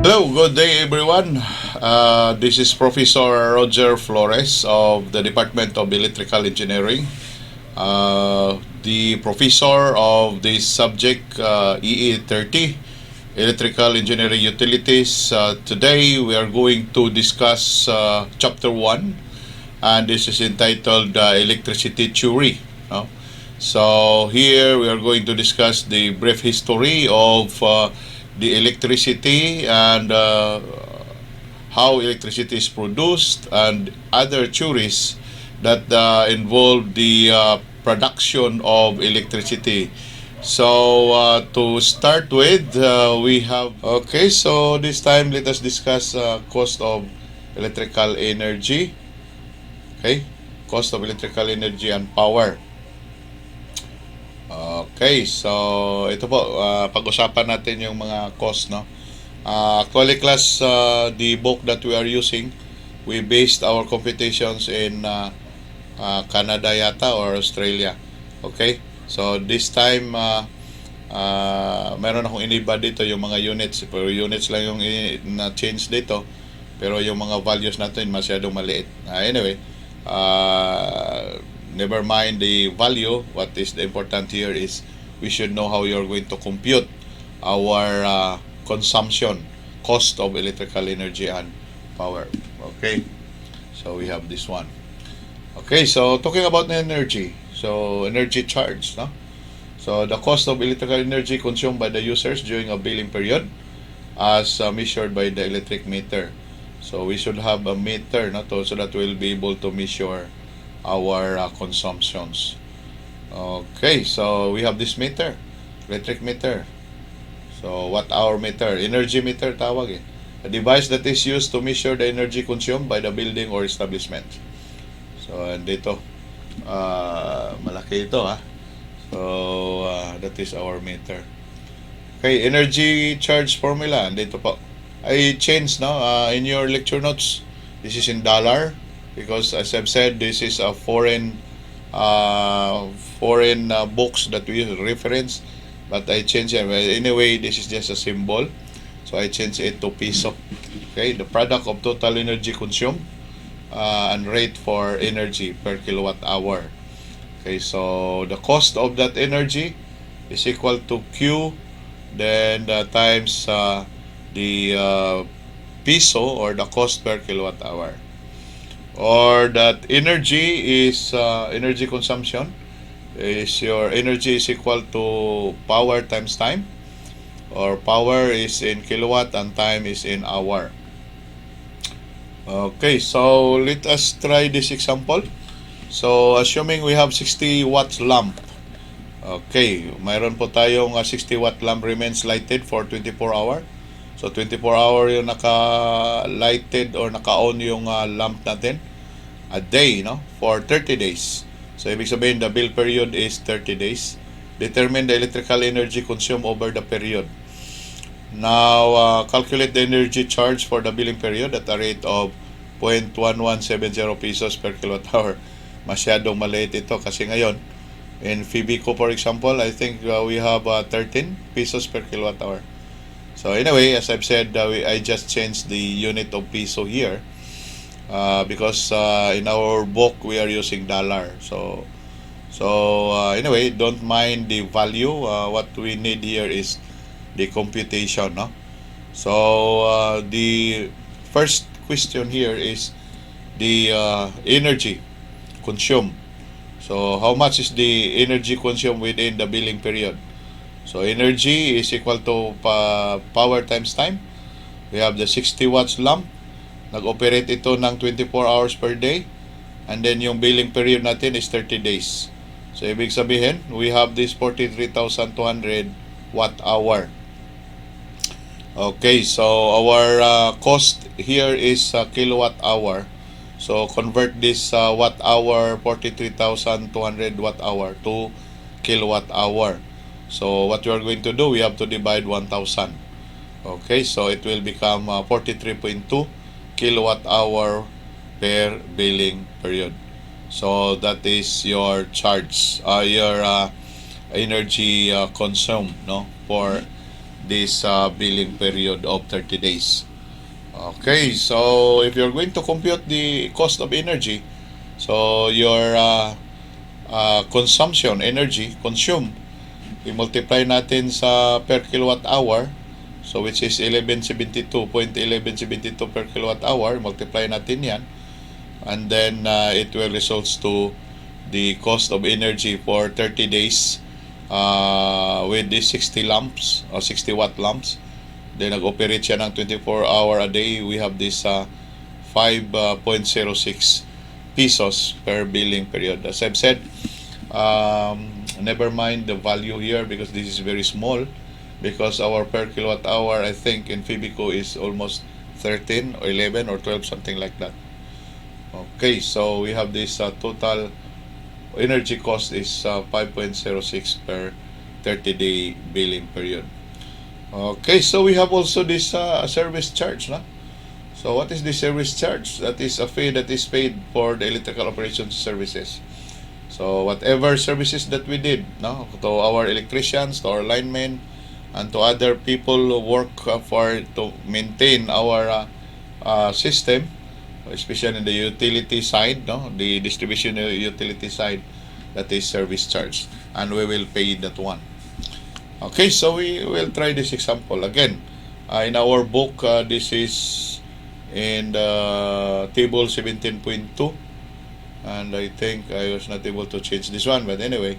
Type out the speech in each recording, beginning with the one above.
Hello, good day everyone. This is Professor Roger Flores of the Department of Electrical Engineering, the professor of the subject EE30, Electrical Engineering Utilities. Today we are going to discuss Chapter 1, and this is entitled Electricity Theory. No? So here we are going to discuss the brief history of the electricity and how electricity is produced and other theories that involve the production of electricity. So to start with, we have, okay, so this time let us discuss cost of electrical energy. Okay, cost of electrical energy and power. Okay, so ito po, pag-usapan natin yung mga cost, no? Actually class, the book that we are using, we based our computations in Canada yata or Australia. Okay, so this time, meron akong iniba dito yung mga units, pero units lang yung na-change dito, pero yung mga values natin masyadong maliit. Anyway, never mind the value. What is the important here is we should know how you're going to compute our consumption, cost of electrical energy and power. Okay, so we have this one. Okay, so talking about the energy, so energy charge, no? So the cost of electrical energy consumed by the users during a billing period as measured by the electric meter. So we should have a meter, no, so that we'll be able to measure our consumptions. Okay, so we have this meter, electric meter. So watt hour meter, energy meter tawag eh. A device that is used to measure the energy consumed by the building or establishment. So and dito, malaki ito ha. So that is our meter. Okay, energy charge formula, and dito po. I changed, no, in your lecture notes. This is in dollar. Because as I've said, this is a foreign books that we reference, but I changed it. Anyway, this is just a symbol, so I changed it to peso. Okay, the product of total energy consumed and rate for energy per kilowatt hour. Okay, so the cost of that energy is equal to Q, then times the peso, or the cost per kilowatt hour. Or that energy is energy consumption is your energy is equal to power times time, or power is in kilowatt and time is in hour. Okay, so let us try this example. So assuming we have 60 watts lamp. Okay, mayroon po tayong 60 watt lamp remains lighted for 24 hour. So 24 hour yung naka-lighted or naka-on yung lamp natin a day, no, for 30 days. So ibig sabihin the bill period is 30 days. Determine the electrical energy consumed over the period. Now calculate the energy charge for the billing period at a rate of 0.1170 pesos per kilowatt hour. Masyadong maliit ito kasi ngayon in Fibico, for example, I think we have 13 pesos per kilowatt hour. So anyway, as I've said, I just changed the unit of peso here because in our book we are using dollar. So anyway, don't mind the value. What we need here is the computation, no? So the first question here is the energy consumed. So how much is the energy consumed within the billing period? So energy is equal to power times time. We have the 60 watts lamp. Nag-operate ito ng 24 hours per day. And then yung billing period natin is 30 days. So ibig sabihin, we have this 43,200 watt hour. Okay, so our cost here is kilowatt hour. So convert this watt hour, 43,200 watt hour to kilowatt hour. So what we are going to do, we have to divide 1,000. Okay, so it will become 43.2 kilowatt hour per billing period. So that is your charge, your energy consumed, no, for this billing period of 30 days. Okay, so if you're going to compute the cost of energy, so your consumption, energy consumed, i-multiply natin sa per kilowatt hour, so which is 1172.1172 per kilowatt hour, multiply natin yan, and then it will results to the cost of energy for 30 days with these 60 lamps or 60 watt lamps. Then nag-operate siya ng 24 hour a day. We have this 5.06 pesos per billing period. As I've said, never mind the value here because this is very small, because our per kilowatt hour, I think in Fibico is almost 13 or 11 or 12, something like that. Okay, so we have this total energy cost is 5.06 per 30-day billing period. Okay, so we have also this service charge, no? So what is the service charge? That is a fee that is paid for the electrical operations services. So whatever services that we did, no, to our electricians, to our linemen, and to other people who work to maintain our system, especially in the utility side, no, the distribution utility side, that is service charge, and we will pay that one. Okay, so we will try this example again. In our book, this is in the table 17.2, and I think I was not able to change this one, but anyway.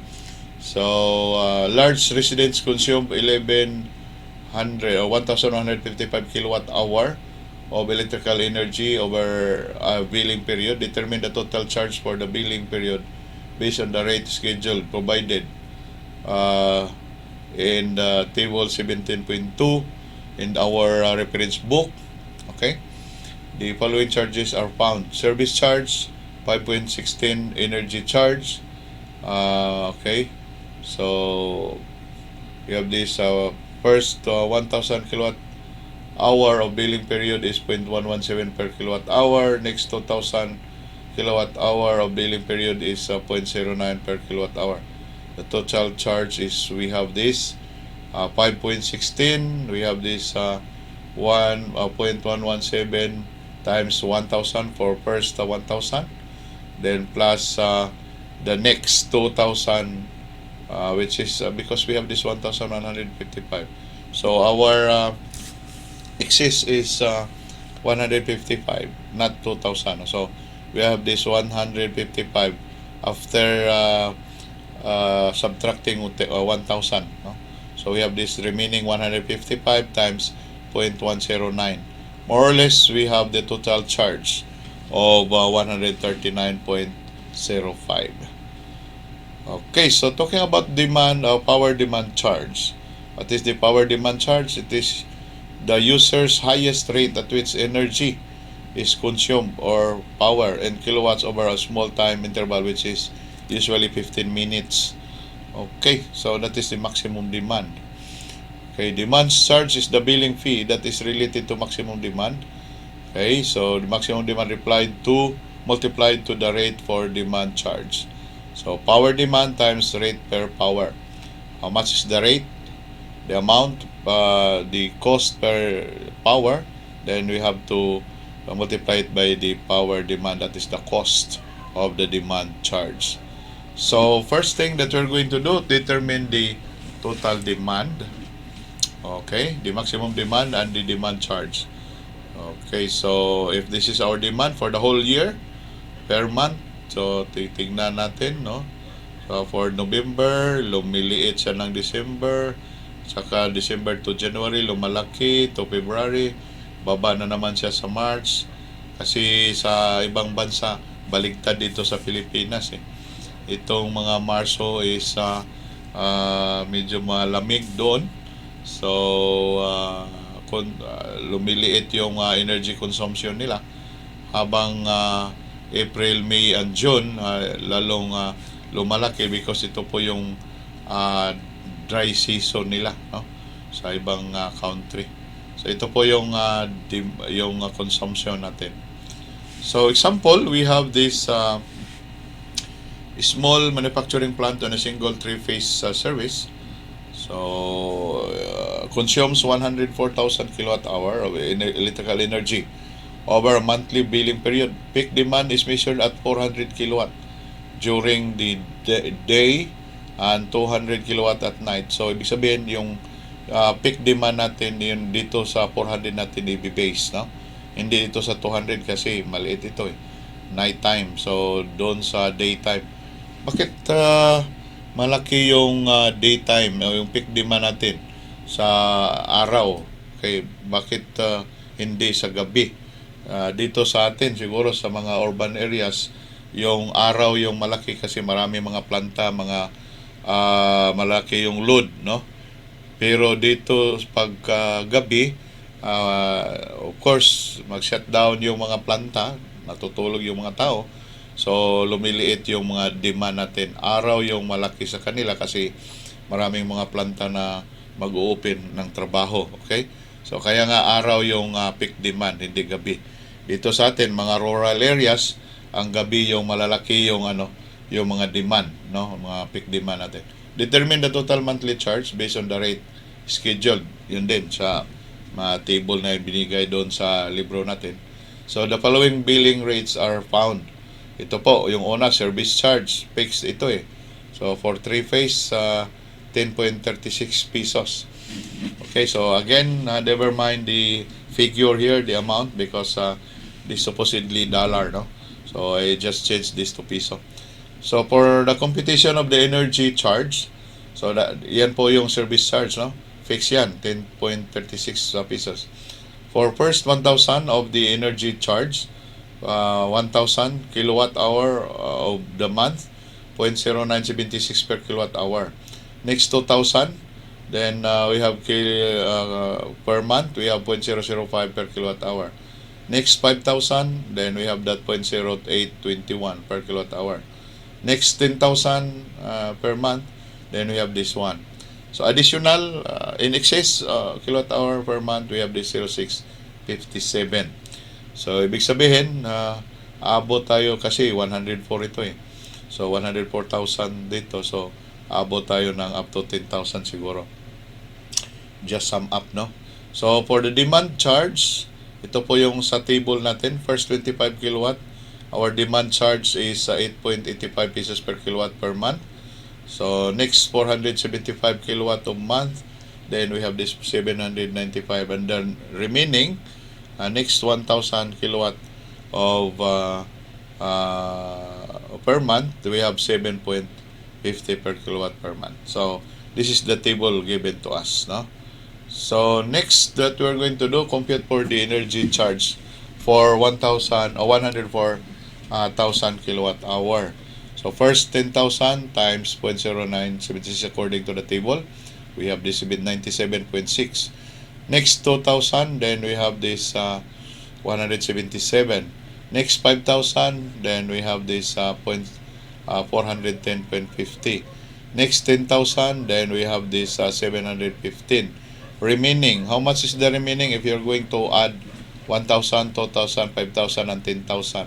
So large residents consume 1100 or 1155 kilowatt hour of electrical energy over a billing period. Determine the total charge for the billing period based on the rate schedule provided in the table 17.2 in our reference book. Okay, the following charges are found: service charge 5.16, energy charge. Okay, so we have this first 1000 kilowatt hour of billing period is 0.117 per kilowatt hour. Next 2000 kilowatt hour of billing period is 0.09 per kilowatt hour. The total charge is, we have this 5.16, we have this 1.117 times 1000 for first 1000, then plus the next 2000, which is because we have this 1155, so our excess is 155, not 2000. So we have this 155 after subtracting 1000, no? So we have this remaining 155 times 0.109. More or less, we have the total charge of 139.05. Okay, so talking about demand, power demand charge. What is the power demand charge? It is the user's highest rate at which energy is consumed or power in kilowatts over a small time interval, which is usually 15 minutes. Okay, so that is the maximum demand. Okay, demand charge is the billing fee that is related to maximum demand. Okay, so the maximum demand multiplied to the rate for demand charge. So power demand times rate per power. How much is the rate? The amount, the cost per power. Then we have to multiply it by the power demand. That is the cost of the demand charge. So first thing that we're going to do, determine the total demand. Okay, the maximum demand and the demand charge. Okay, so if this is our demand for the whole year, per month, so titignan natin, no? So for November, lumiliit siya ng December, saka December to January, lumalaki to February, baba na naman siya sa March. Kasi sa ibang bansa, baligtad dito sa Pilipinas eh. Itong mga Marso is medyo malamig doon. So lumiliit yung energy consumption nila, habang April, May, and June lalong lumalaki because ito po yung dry season nila, no? Sa ibang country. So ito po yung consumption natin. So example, we have this small manufacturing plant on a single three-phase service. So, consumes 104,000 kilowatt hour of electrical energy over a monthly billing period. Peak demand is measured at 400 kilowatt during the day and 200 kilowatt at night. So, ibig sabihin, yung peak demand natin, yun dito sa 400 natin i-base, no? Hindi dito sa 200 kasi maliit ito eh. Night time. So, doon sa daytime. Bakit malaki yung daytime o yung peak demand natin sa araw? Okay, bakit hindi sa gabi? Dito sa atin siguro sa mga urban areas yung araw yung malaki kasi marami mga planta, mga malaki yung load, no? Pero dito pag gabi, of course mag-shutdown yung mga planta, natutulog yung mga tao. So, lumiliit yung mga demand natin. Araw yung malaki sa kanila kasi maraming mga planta na mag-open ng trabaho. Okay? So, kaya nga araw yung peak demand, hindi gabi. Dito sa atin, mga rural areas, ang gabi yung malalaki yung yung mga demand, no? Mga peak demand natin. Determine the total monthly charge based on the rate scheduled. Yun din sa mga table na binigay doon sa libro natin. So, the following billing rates are found. Ito po, yung una, service charge. Fixed ito eh. So, for 3-phase, 10.36 pesos. Okay, so again, never mind the figure here, the amount, because this supposedly dollar, no? So, I just changed this to peso. So, for the computation of the energy charge, so, yan po yung service charge, no? Fixed yan, 10.36 pesos. For first 1,000 of the energy charge, 1,000 kilowatt hour of the month, 0.0976 per kilowatt hour. Next 2,000, then we have per month, we have 0.005 per kilowatt hour. Next 5,000, then we have that 0.0821 per kilowatt hour. Next 10,000 per month, then we have this one. So additional in excess kilowatt hour per month, we have this 0.657. So, ibig sabihin, abot tayo kasi 104 ito eh. So, 104,000 dito. So, abot tayo ng up to 10,000 siguro. Just sum up, no? So, for the demand charge, ito po yung sa table natin. First 25 kilowatt, our demand charge is 8.85 pesos per kilowatt per month. So, next 475 kilowatt a month. Then, we have this 795. And then, remaining, next 1,000 kilowatt of per month, we have 7.50 per kilowatt per month. So, this is the table given to us, no? So, next that we're going to do, compute for the energy charge for 1,000 or 104,000 kilowatt hour. So, first 10,000 times 0.0976 according to the table. We have this with 97.6. Next 2,000, then we have this 177. Next 5,000, then we have this 410.50. Next 10,000, then we have this 715. Remaining, how much is the remaining if you're going to add 1,000, 2,000, 5,000, and 10,000?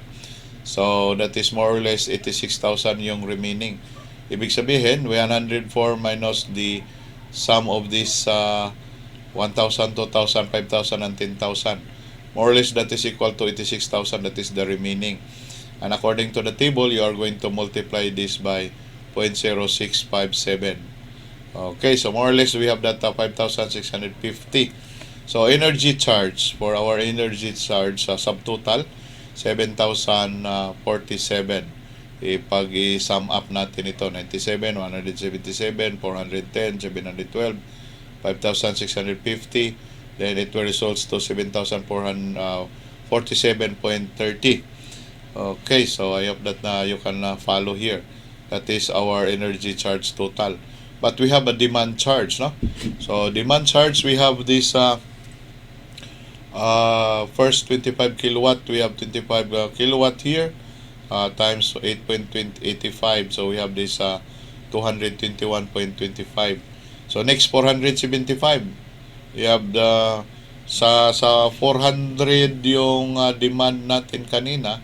So that is more or less 86,000 yung remaining. Ibig sabihin, 104 minus the sum of this 1,000, 2,000, 5,000, and 10,000. More or less that is equal to 86,000. That is the remaining. And according to the table, you are going to multiply this by 0.0657. Okay, so more or less we have that 5,650. So energy charge, for our energy charge subtotal, 7,047. Pag i-sum up natin ito, 97, 177, 410, 712, 5,650, then it will results to 7,447.30. Okay, so I hope that you can follow here. That is our energy charge total. But we have a demand charge, no? So demand charge, we have this first 25 kilowatt, we have 25 kilowatt here times 8.85. So we have this 221.25. So next 475. We have the sa 400 yung demand natin kanina.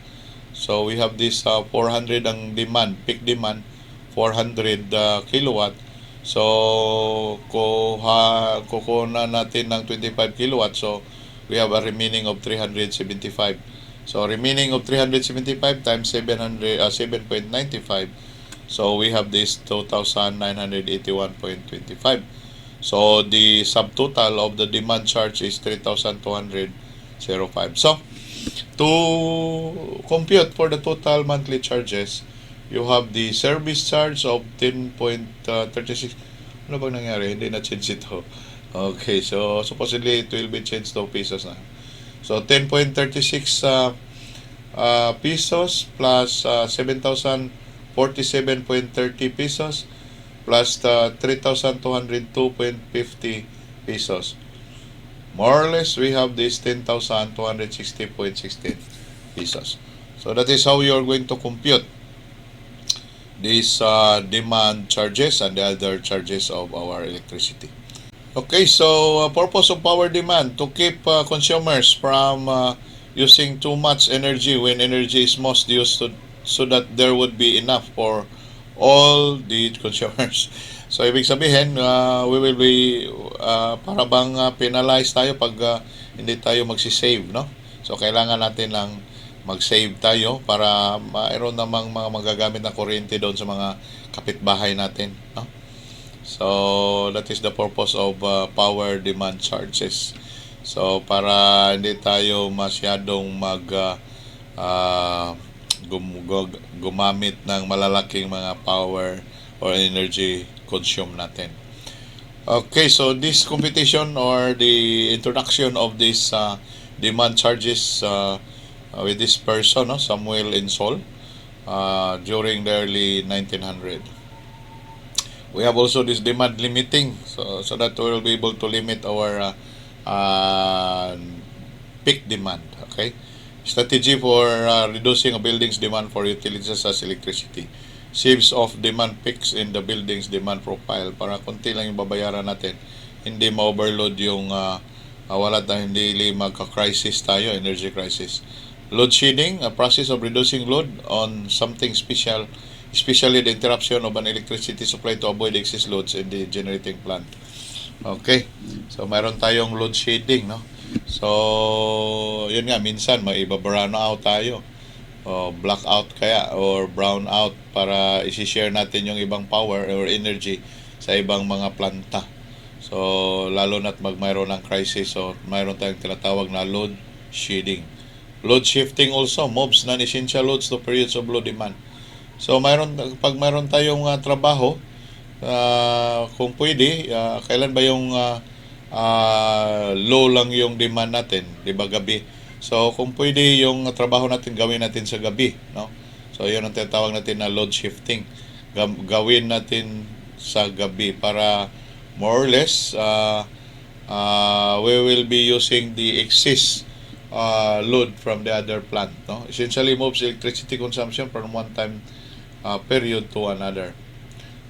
So we have this 400 ang demand, peak demand, 400 kilowatt. So, kukuha natin ng 25 kilowatts. So, we have a remaining of 375. So, remaining of 375 times 7.95. So, we have this 2,981.25. So, the subtotal of the demand charge is 3,205. So, to compute for the total monthly charges, you have the service charge of 10.36. Ano bang nangyari? Hindi na change ito. Okay, so supposedly it will be changed to pesos na. So 10.36 pesos plus 7,047.30 pesos plus 3,202.50 pesos. More or less, we have this 10,260.16 pesos. So that is how you are going to compute these demand charges and the other charges of our electricity. Okay, so purpose of power demand to keep consumers from using too much energy when energy is most used to, so that there would be enough for all the consumers. So ibig sabihin, we will be para bang penalize tayo pag hindi tayo magsisave, no? So kailangan natin lang mag-save tayo para mayroon namang mga magagamit na kuryente doon sa mga kapitbahay natin, no? So that is the purpose of power demand charges. So para hindi tayo masyadong gumamit ng malalaking mga power or energy consume natin. Okay, so this computation or the introduction of this demand charges with this person, no, Samuel Insol, during the early 1900. We have also this demand limiting, so that we will be able to limit our peak demand. Okay, strategy for reducing a building's demand for utilities such as electricity. Saves off demand peaks in the building's demand profile para konti lang yung babayaran natin, hindi ma-overload yung wala tayong hindi magka-crisis tayo, energy crisis. Load shedding, a process of reducing load on something special, especially the interruption of an electricity supply to avoid excess loads in the generating plant. Okay, so mayroon tayong load shedding, no? So yun nga, minsan may iba-brown out tayo, o blackout kaya or brown out para i-share natin yung ibang power or energy sa ibang mga planta. So lalo na't mayroon ng crisis, so mayroon tayong tinatawag na load shedding. Load shifting also moves non-essential loads to periods of low demand. So pag mayroon tayong trabaho, kung pwede, kailan ba yung low lang yung demand natin, 'di ba, gabi? So kung pwede yung trabaho natin gawin natin sa gabi, no? So yun ang tinatawag natin na load shifting. Gawin natin sa gabi para more or less we will be using the excess load from the other plant, no? Essentially moves electricity consumption from one time period to another.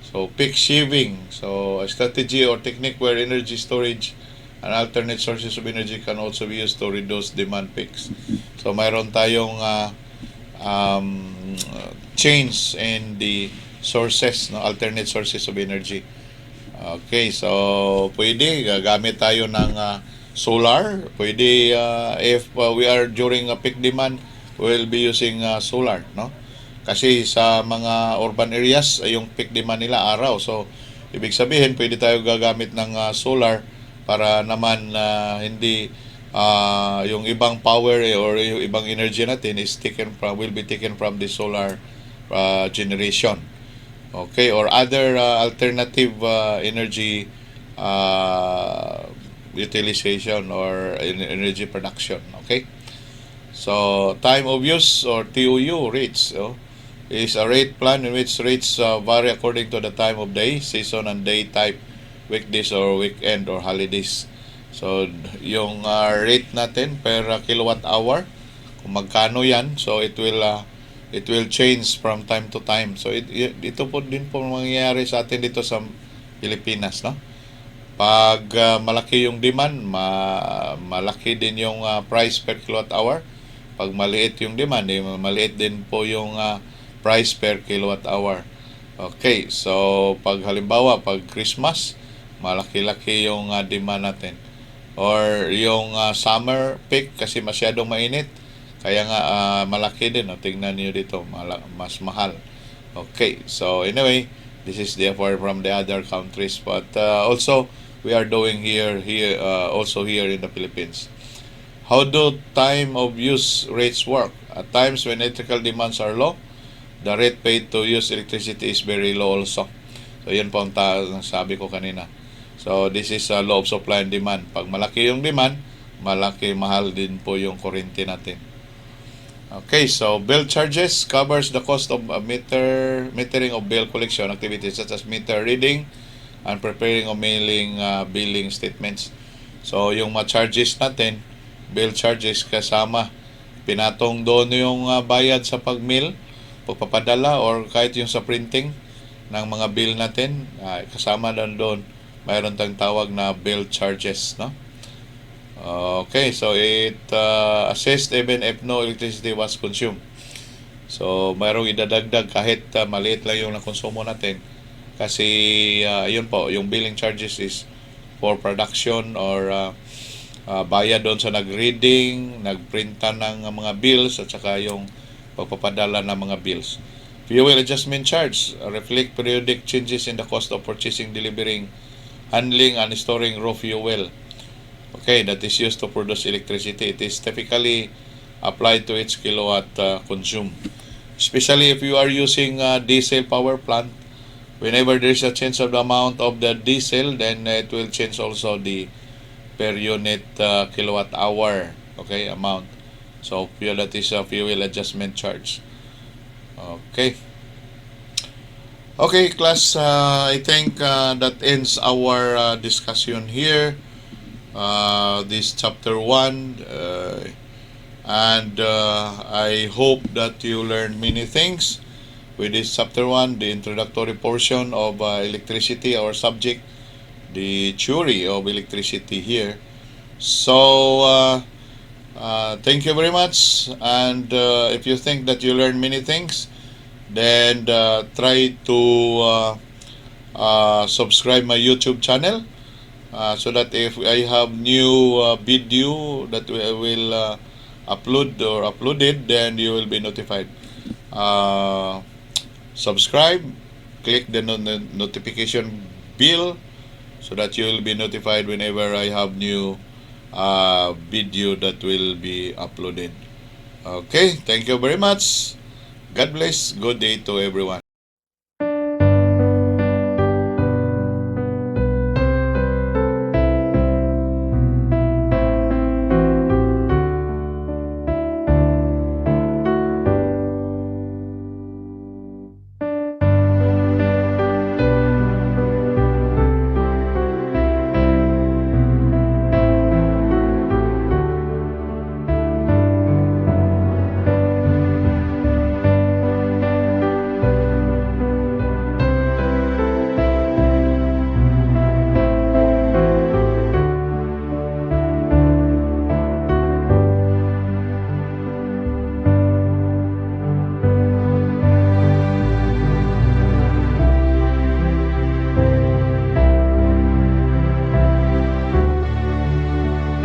So peak shaving, so a strategy or technique where energy storage and alternate sources of energy can also be used to reduce demand peaks. So mayroon tayong change in the sources, no, alternate sources of energy. Okay, so pwede gagamit tayo ng solar. Pwede if we are during a peak demand, we'll be using solar, no? Kasi sa mga urban areas, yung peak demand nila araw. So ibig sabihin, pwede tayo gagamit ng solar para naman hindi yung ibang power or yung ibang energy natin will be taken from the solar generation. Okay, or other alternative energy utilization or energy production. Okay, so time of use or TOU rates, is a rate plan in which rates vary according to the time of day, season, and day type, weekdays or weekend or holidays. So yung rate natin per kilowatt hour, kung magkano yan, so it will change from time to time. So ito po din po mangyayari sa atin dito sa Pilipinas, no? Pag malaki yung demand, malaki din yung price per kilowatt hour. Pag maliit yung demand, maliit din po yung price per kilowatt hour. Okay, so pag halimbawa, pag Christmas, malaki-laki yung demand natin. Or yung summer peak kasi masyadong mainit. Kaya nga malaki din. Tingnan niyo dito, mas mahal. Okay, so anyway, this is different from the other countries. But also, we are doing also here in the Philippines. How do time of use rates work? At times when electrical demands are low, the rate paid to use electricity is very low also. So yun po ang sabi ko kanina. So this is a law of supply and demand. Pag malaki yung demand, mahal din po yung kuryente natin. Okay, so bill charges covers the cost of metering of bill collection activities such as meter reading and preparing of mailing billing statements. So yung charges natin, bill charges kasama pinatong doon yung bayad sa pag-mail, pagpapadala or kahit yung sa printing ng mga bill natin, kasama doon. Mayroon tayong tawag na bill charges, no? Okay, so it assessed even if no electricity was consumed. So, mayroong idadagdag kahit maliit lang yung nakonsumo natin. Kasi, yun po, yung billing charges is for production or bayad doon sa nag-reading, nagprinta ng mga bills, at saka yung pagpapadala ng mga bills. Fuel adjustment charge reflect periodic changes in the cost of purchasing, delivering, handling, and storing raw fuel. Okay, that is used to produce electricity. It is typically applied to each kilowatt consumed. Especially if you are using a diesel power plant, whenever there is a change of the amount of the diesel, then it will change also the per unit kilowatt hour, okay, amount. So that is a fuel adjustment charge. Okay. Okay, class, I think that ends our discussion here. This chapter 1, and I hope that you learned many things with this chapter 1, the introductory portion of electricity, our subject, the theory of electricity here. So thank you very much, and if you think that you learned many things, then try to subscribe my YouTube channel. So that if I have new video that I will upload or uploaded, then you will be notified. Subscribe, click the notification bell so that you will be notified whenever I have new video that will be uploaded. Okay, thank you very much. God bless. Good day to everyone.